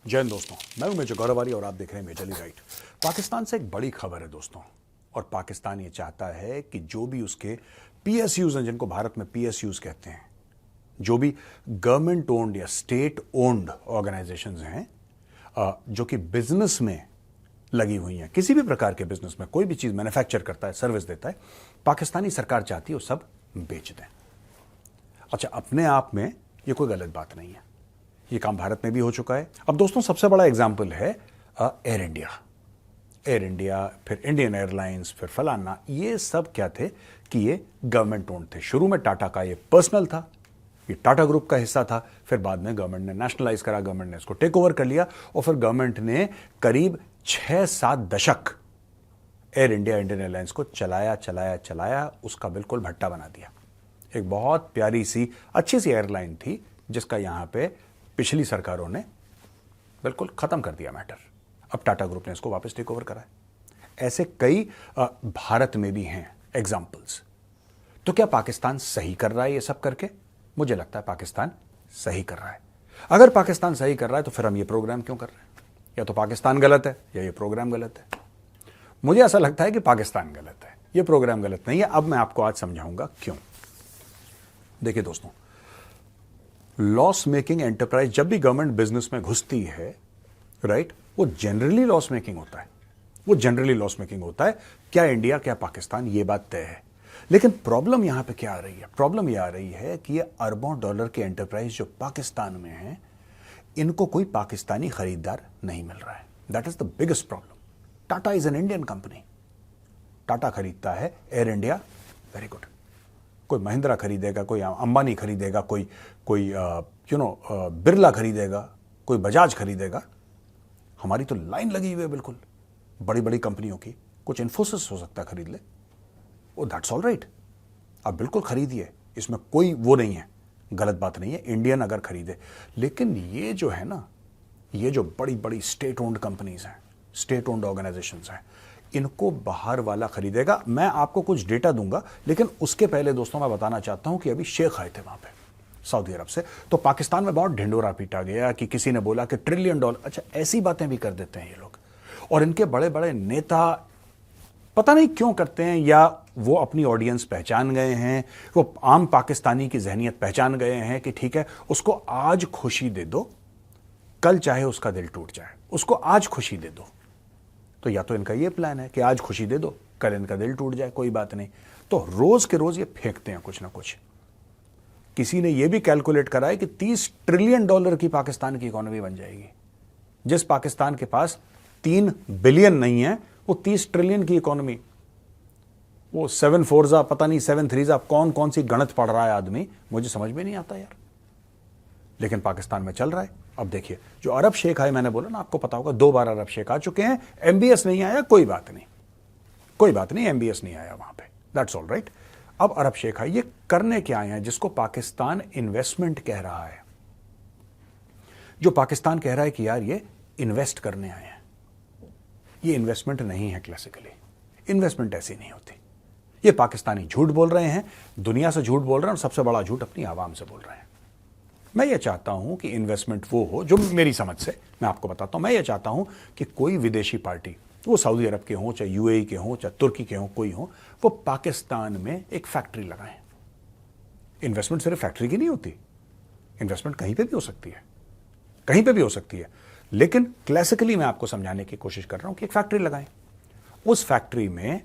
जय हिंद दोस्तों, मैं हूं मेजर गौरवारी और आप देख रहे हैं मेजरली राइट। पाकिस्तान से एक बड़ी खबर है दोस्तों, और पाकिस्तान ये चाहता है कि जो भी उसके पीएसयूज हैं, जिनको भारत में पीएसयूज कहते हैं, जो भी गवर्नमेंट ओन्ड या स्टेट ओन्ड ऑर्गेनाइजेशंस हैं जो कि बिजनेस में लगी हुई हैं, किसी भी प्रकार के बिजनेस में कोई भी चीज मैन्युफैक्चर करता है, सर्विस देता है, पाकिस्तानी सरकार चाहती है वो सब बेच दें। अच्छा, अपने आप में ये कोई गलत बात नहीं है, ये काम भारत में भी हो चुका है। अब दोस्तों सबसे बड़ा एग्जाम्पल है एयर इंडिया। एयर इंडिया, फिर इंडियन एयरलाइंस, फिर फलाना, ये सब क्या थे कि ये गवर्नमेंट ओन्ड थे। शुरू में टाटा का ये पर्सनल था, ये टाटा ग्रुप का हिस्सा था, फिर बाद में गवर्नमेंट ने नेशनलाइज करा, गवर्नमेंट ने इसको टेक ओवर कर लिया, और फिर गवर्नमेंट ने करीब 6-7 दशक एयर इंडिया, इंडियन एयरलाइंस को चलाया चलाया चलाया, उसका बिल्कुल भट्टा बना दिया। एक बहुत प्यारी सी अच्छी सी एयरलाइन थी जिसका यहां पे पिछली सरकारों ने बिल्कुल खत्म कर दिया मैटर। अब टाटा ग्रुप ने इसको वापस टेक ओवर करा है। ऐसे कई भारत में भी हैं एग्जाम्पल्स। तो क्या पाकिस्तान सही कर रहा है ये सब करके? मुझे लगता है पाकिस्तान सही कर रहा है। अगर पाकिस्तान सही कर रहा है तो फिर हम ये प्रोग्राम क्यों कर रहे हैं? या तो पाकिस्तान गलत है या ये प्रोग्राम गलत है। मुझे ऐसा लगता है कि पाकिस्तान गलत है, ये प्रोग्राम गलत नहीं है। अब मैं आपको आज समझाऊंगा क्यों। देखिए दोस्तों, लॉस मेकिंग एंटरप्राइज जब भी गवर्नमेंट बिजनेस में घुसती है, राइट, वो जनरली लॉस मेकिंग होता है, वो जनरली लॉस मेकिंग होता है। क्या इंडिया, क्या पाकिस्तान, ये बात तय है। लेकिन प्रॉब्लम यहां पे क्या आ रही है? प्रॉब्लम ये आ रही है कि ये अरबों डॉलर के एंटरप्राइज जो पाकिस्तान में है, इनको कोई पाकिस्तानी खरीदार नहीं मिल रहा है। That is the biggest problem. Tata is an Indian company, Tata खरीदता है एयर इंडिया, वेरी गुड। कोई महिंद्रा खरीदेगा, कोई अंबानी खरीदेगा, कोई बिरला खरीदेगा, कोई बजाज खरीदेगा। हमारी तो लाइन लगी हुई है बिल्कुल बड़ी बड़ी कंपनियों की। कुछ इन्फोसिस हो सकता है खरीद ले, ओ दैट्स ऑल राइट, आप बिल्कुल खरीदिए, इसमें कोई वो नहीं है, गलत बात नहीं है इंडियन अगर खरीदे। लेकिन ये जो है ना, ये जो बड़ी बड़ी स्टेट ओन्ड कंपनीज हैं, स्टेट ओन्ड ऑर्गेनाइजेशंस हैं, इनको बाहर वाला खरीदेगा। मैं आपको कुछ डेटा दूंगा, लेकिन उसके पहले दोस्तों मैं बताना चाहता हूं कि अभी शेख आए थे वहां पे सऊदी अरब से, तो पाकिस्तान में बहुत ढिंडोरा पीटा गया कि किसी ने बोला कि $1 ट्रिलियन। अच्छा, ऐसी बातें भी कर देते हैं ये लोग। और इनके बड़े बड़े नेता पता नहीं क्यों करते हैं, या वो अपनी ऑडियंस पहचान गए हैं, वो आम पाकिस्तानी की जहनियत पहचान गए हैं कि ठीक है, उसको आज खुशी दे दो, कल चाहे उसका दिल टूट जाए, उसको आज खुशी दे दो। तो या तो इनका ये प्लान है कि आज खुशी दे दो, कल इनका दिल टूट जाए, कोई बात नहीं। तो रोज के रोज ये फेंकते हैं कुछ ना कुछ। किसी ने ये भी कैलकुलेट करा है कि $30 ट्रिलियन की पाकिस्तान की इकोनॉमी बन जाएगी। जिस पाकिस्तान के पास 3 बिलियन नहीं है, वो 30 ट्रिलियन की इकोनॉमी, वो 7 4 पता नहीं 7 3 कौन कौन सी गणित पढ़ रहा है आदमी, मुझे समझ में नहीं आता यार। लेकिन पाकिस्तान में चल रहा है। अब देखिए, जो अरब शेख आए, मैंने बोला ना, आपको पता होगा 2 बार अरब शेख आ चुके हैं। एमबीएस नहीं आया, कोई बात नहीं, कोई बात नहीं, एमबीएस नहीं आया वहां पे, दैट्स ऑल राइट। अब अरब शेख आए, ये करने क्या आए हैं? जिसको पाकिस्तान इन्वेस्टमेंट कह रहा है, जो पाकिस्तान कह रहा है कि यार ये इन्वेस्ट करने आए हैं, ये इन्वेस्टमेंट नहीं है। क्लासिकली इन्वेस्टमेंट ऐसी नहीं होती। ये पाकिस्तानी झूठ बोल रहे हैं, दुनिया से झूठ बोल रहे हैं, और सबसे बड़ा झूठ अपनी आवाम से बोल रहे हैं। मैं ये चाहता हूं कि इन्वेस्टमेंट वो हो जो मेरी समझ से, मैं आपको बताता हूं, मैं ये चाहता हूं कि कोई विदेशी पार्टी, वो सऊदी अरब के हों, चाहे यूएई के हों, चाहे तुर्की के हों, कोई हो, वो पाकिस्तान में एक फैक्ट्री लगाएं। इन्वेस्टमेंट सिर्फ फैक्ट्री की नहीं होती, इन्वेस्टमेंट कहीं पे भी हो सकती है, कहीं पे भी हो सकती है। लेकिन क्लासिकली मैं आपको समझाने की कोशिश कर रहा हूं कि एक फैक्ट्री लगाएं, उस फैक्ट्री में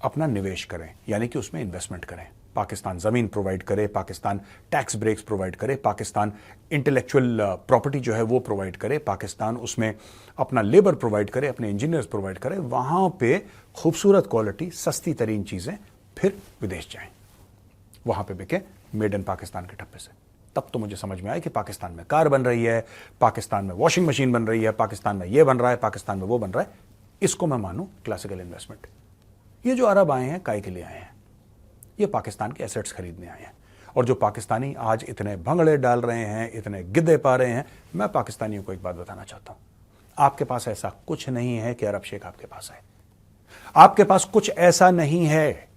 अपना निवेश करें, यानी कि उसमें इन्वेस्टमेंट करें। पाकिस्तान जमीन प्रोवाइड करे, पाकिस्तान टैक्स ब्रेक्स प्रोवाइड करे, पाकिस्तान इंटेलेक्चुअल प्रॉपर्टी जो है वो प्रोवाइड करे, पाकिस्तान उसमें अपना लेबर प्रोवाइड करे, अपने इंजीनियर्स प्रोवाइड करे, वहां पे खूबसूरत क्वालिटी, सस्ती तरीन चीजें फिर विदेश जाएं, वहां पे बिके मेड इन पाकिस्तान के ठप्पे से। तब तो मुझे समझ में आया कि पाकिस्तान में कार बन रही है, पाकिस्तान में वॉशिंग मशीन बन रही है, पाकिस्तान में ये बन रहा है, पाकिस्तान में वो बन रहा है। इसको मैं मानूं क्लासिकल इन्वेस्टमेंट। ये जो अरब आए हैं, काय के लिए आए हैं? ये पाकिस्तान के एसेट्स खरीदने आए हैं। और जो पाकिस्तानी आज इतने भंगड़े डाल रहे हैं, इतने गिद्धे पा रहे हैं, मैं पाकिस्तानियों को एक बात बताना चाहता हूं, आपके पास ऐसा कुछ नहीं है कि अरब शेख आपके पास आए। आपके पास कुछ ऐसा नहीं है,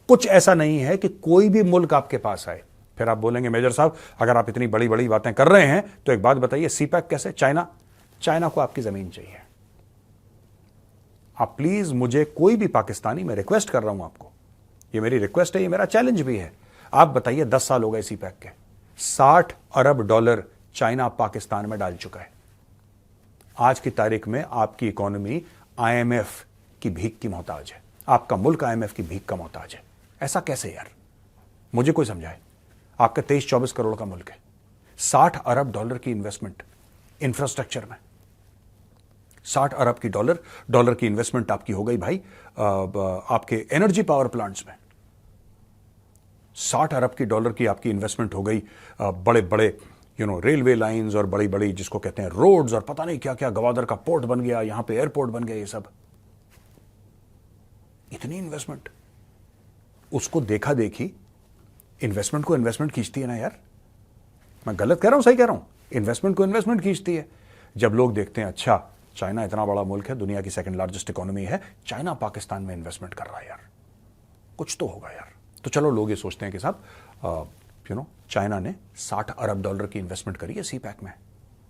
कुछ ऐसा नहीं है कि कोई भी मुल्क आपके पास आए। फिर आप बोलेंगे मेजर साहब, अगर आप इतनी बड़ी बड़ी बातें कर रहे हैं तो एक बात बताइए, सीपैक कैसे? चाइना चाइना को आपकी जमीन चाहिए। आप प्लीज मुझे कोई भी पाकिस्तानी, मैं रिक्वेस्ट कर रहा हूं आपको, ये मेरी रिक्वेस्ट है, ये मेरा चैलेंज भी है, आप बताइए 10 साल हो गए सी पैक के, $60 अरब चाइना पाकिस्तान में डाल चुका है। आज की तारीख में आपकी इकोनॉमी IMF की भीख की मोहताज है, आपका मुल्क IMF की भीख का मोहताज है। ऐसा कैसे यार, मुझे कोई समझाए। आपका 23-24 करोड़ का मुल्क है, $60 अरब की इन्वेस्टमेंट इंफ्रास्ट्रक्चर में, $60 अरब की डॉलर की इन्वेस्टमेंट आपकी हो गई भाई आपके एनर्जी पावर प्लांट्स में। $60 अरब की आपकी इन्वेस्टमेंट हो गई बड़े बड़े रेलवे लाइंस और बड़ी बड़ी जिसको कहते हैं रोड्स और पता नहीं क्या क्या, गवादर का पोर्ट बन गया, यहां पे एयरपोर्ट बन गया, ये सब इतनी इन्वेस्टमेंट। उसको देखा देखी इन्वेस्टमेंट को इन्वेस्टमेंट खींचती है ना यार। मैं गलत कह रहा हूं, सही कह रहा हूं? इन्वेस्टमेंट को इन्वेस्टमेंट खींचती है। जब लोग देखते हैं अच्छा चाइना इतना बड़ा मुल्क है, दुनिया की सेकंड लार्जेस्ट इकोनॉमी है, चाइना पाकिस्तान में इन्वेस्टमेंट कर रहा है यार, कुछ तो होगा यार। तो चलो लोग ये सोचते हैं कि साहब चाइना ने $60 अरब की इन्वेस्टमेंट करी है सी पैक में,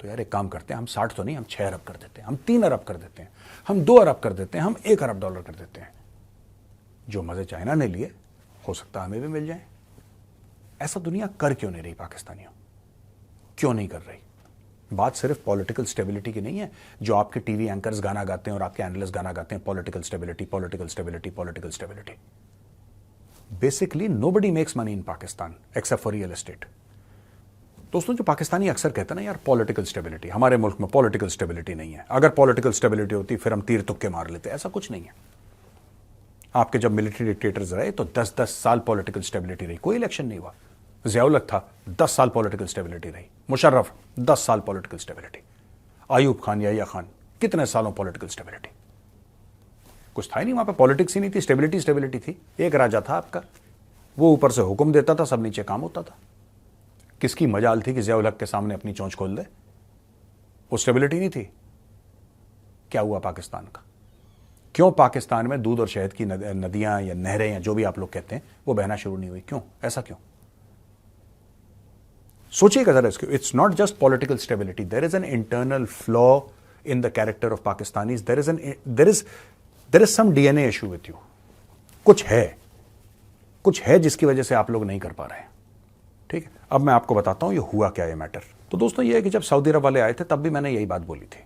तो यार एक काम करते हैं, हम 60 तो नहीं, हम 6 अरब कर देते हैं, हम 3 अरब कर देते हैं, हम 2 अरब कर देते हैं, हम $1 अरब कर देते हैं। जो मजे चाइना ने लिए हो सकता है हमें भी मिल जाए। ऐसा दुनिया कर क्यों नहीं रही पाकिस्तानियों, क्यों नहीं कर रही? बात सिर्फ पॉलिटिकल स्टेबिलिटी की नहीं है, जो आपके टीवी एंकर्स गाना गाते हैं और आपके एनालिस्ट गाना गाते हैं, political stability, political stability, political stability. Basically nobody makes money in Pakistan except for real estate. दोस्तों, जो पाकिस्तानी अक्सर कहते हैं ना यार पॉलिटिकल स्टेबिलिटी, हमारे मुल्क में पॉलिटिकल स्टेबिलिटी नहीं है, अगर पॉलिटिकल स्टेबिलिटी होती फिर हम तीर तुक्के मार लेते, ऐसा कुछ नहीं है। आपके जब मिलिट्री डिक्टेटर्स रहे तो 10-10 साल पॉलिटिकल स्टेबिलिटी रही, कोई इलेक्शन नहीं हुआ। ज़ियाउल था 10 साल पॉलिटिकल स्टेबिलिटी रही, मुशर्रफ 10 साल पॉलिटिकल स्टेबिलिटी, आयूब खान, याहिया खान कितने सालों पॉलिटिकल स्टेबिलिटी। कुछ था ही नहीं वहां पे, पॉलिटिक्स ही नहीं थी, स्टेबिलिटी थी। एक राजा था आपका, वो ऊपर से हुक्म देता था, सब नीचे काम होता था। किसकी मजाल थी कि ज़ियाउल हक के सामने अपनी चोंच खोल दे? वो स्टेबिलिटी नहीं थी। क्या हुआ पाकिस्तान का? क्यों पाकिस्तान में दूध और शहद की नदियां या नहरें या जो भी आप लोग कहते हैं वो बहना शुरू नहीं हुई? क्यों? ऐसा क्यों? सोचिएगा जरा इसको। It's not just political stability, there is an internal flaw in the character of Pakistanis, there is some DNA issue with you. कुछ है जिसकी वजह से आप लोग नहीं कर पा रहे हैं। ठीक है, अब मैं आपको बताता हूं ये हुआ क्या, ये मैटर। तो दोस्तों ये है कि जब सऊदी अरब वाले आए थे तब भी मैंने यही बात बोली थी।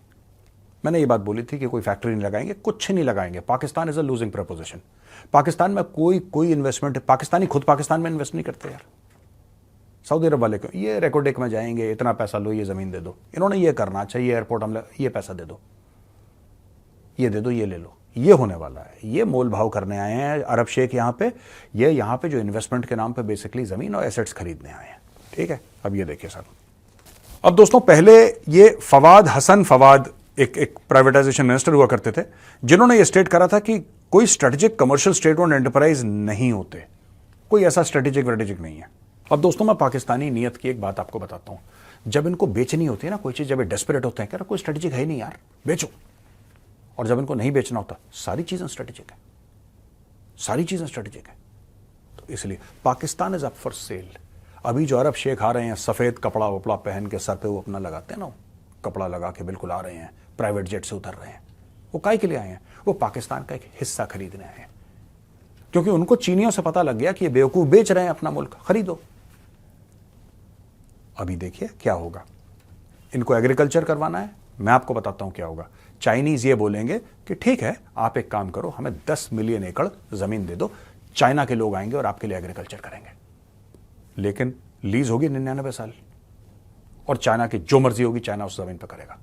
मैंने ये बात बोली थी कि कोई फैक्ट्री नहीं लगाएंगे, कुछ नहीं लगाएंगे, Pakistan is a losing preposition. Pakistan में कोई इन्वेस्टमेंट, पाकिस्तानी खुद पाकिस्तान में इन्वेस्ट नहीं करते यार। सऊदी अरब वाले को ये रेकोडेक में जाएंगे, इतना पैसा लो, ये जमीन दे दो, इन्होंने ये करना, अच्छा ये एयरपोर्ट हम, ये पैसा दे दो, ये दे दो, ये ले लो, ये होने वाला है। ये मोल भाव करने आए हैं अरब शेख यहाँ पे, ये यहाँ पे जो इन्वेस्टमेंट के नाम पे बेसिकली जमीन और एसेट्स खरीदने आए हैं। ठीक है, अब ये देखिए सर। अब दोस्तों पहले ये हसन फवाद एक प्राइवेटाइजेशन मिनिस्टर हुआ करते थे, जिन्होंने ये स्टेट करा था कि कोई strategic commercial state owned enterprise नहीं होते, कोई ऐसा स्ट्रेटेजिक नहीं है। अब दोस्तों मैं पाकिस्तानी नियत की एक बात आपको बताता हूं। जब इनको बेचनी होती है ना कोई चीज, जब ये डेस्परेट होते हैं, कह रहा कोई स्ट्रेटेजिक है नहीं यार, बेचो। और जब इनको नहीं बेचना होता, सारी चीजें स्ट्रेटेजिक है, सारी चीजें स्ट्रेटेजिक है। तो इसलिए Pakistan is up for sale. अभी जो अरब शेख आ रहे हैं सफेद कपड़ा वपड़ा पहन के, सर पे वो अपना लगाते हैं ना, कपड़ा लगा के बिल्कुल आ रहे हैं, प्राइवेट जेट से उतर रहे हैं, वो काहे के लिए आए हैं? वो पाकिस्तान का एक हिस्सा खरीदने आए हैं, क्योंकि उनको चीनियों से पता लग गया कि ये बेवकूफ बेच रहे हैं अपना मुल्क, खरीदो। अभी देखिए क्या होगा। इनको एग्रीकल्चर करवाना है, मैं आपको बताता हूं क्या होगा। चाइनीज ये बोलेंगे कि ठीक है आप एक काम करो, हमें 10 मिलियन एकड़ जमीन दे दो, चाइना के लोग आएंगे और आपके लिए एग्रीकल्चर करेंगे, लेकिन लीज होगी 99 साल, और चाइना की जो मर्जी होगी चाइना उस जमीन पर करेगा।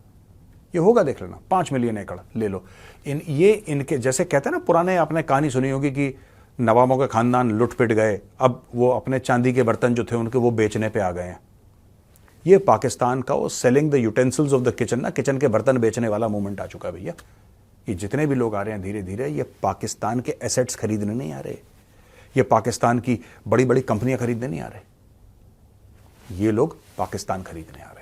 ये होगा, देख लेना, 5 मिलियन एकड़ ले लो। इनके जैसे कहते हैं ना, पुराने आपने कहानी सुनी होगी कि नवाबों के खानदान लुट पिट गए, अब वो अपने चांदी के बर्तन जो थे उनके वो बेचने पे आ गए हैं। ये पाकिस्तान का वो selling the utensils of the kitchen ना, किचन के बर्तन बेचने वाला मूवमेंट आ चुका है भैया। ये जितने भी लोग आ रहे हैं धीरे धीरे, ये पाकिस्तान के एसेट्स खरीदने नहीं आ रहे, ये पाकिस्तान की बड़ी बड़ी कंपनियां खरीदने नहीं आ रहे, ये लोग पाकिस्तान खरीदने आ रहे हैं।